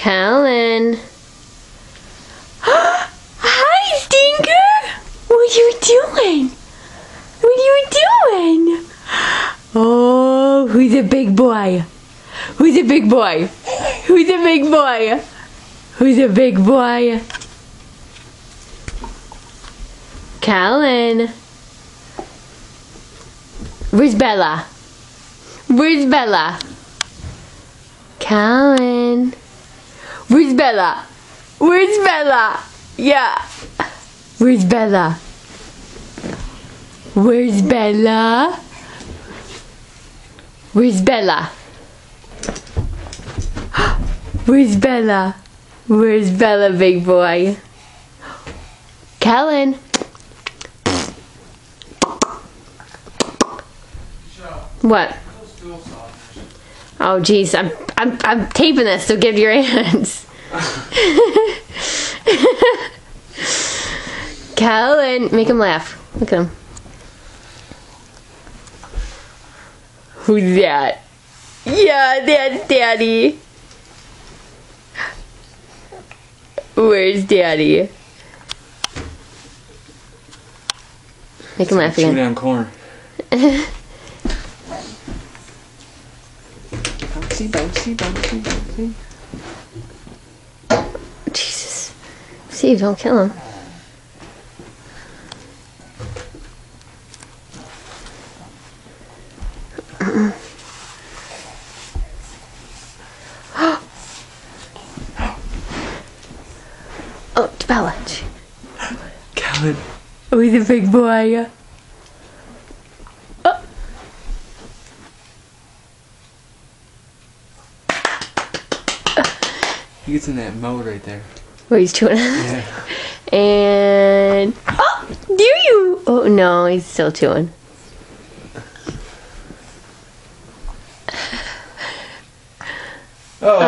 Callan. Hi, Stinker. What are you doing? What are you doing? Oh, who's a big boy? Who's a big boy? Who's a big boy? Who's a big boy? Callan. Where's Bella? Where's Bella? Callan. Where's Bella? Where's Bella? Yeah. Where's Bella? Where's Bella? Where's Bella? Where's Bella? Where's Bella, big boy? Callan. What? Oh jeez, I'm taping this, so give your hands. Callan, make him laugh. Look at him. Who's that? Yeah, that's Daddy. Where's Daddy? Make him laugh again. Chew down corn. Bouncy, bouncy, bouncy, bouncy. Jesus. Steve, don't kill him. Oh, Bella. Callan. Oh, he's a big boy. Oh. He gets in that mode right there. Where he's chewing. Yeah. And oh, do you? Oh no, he's still chewing. Oh.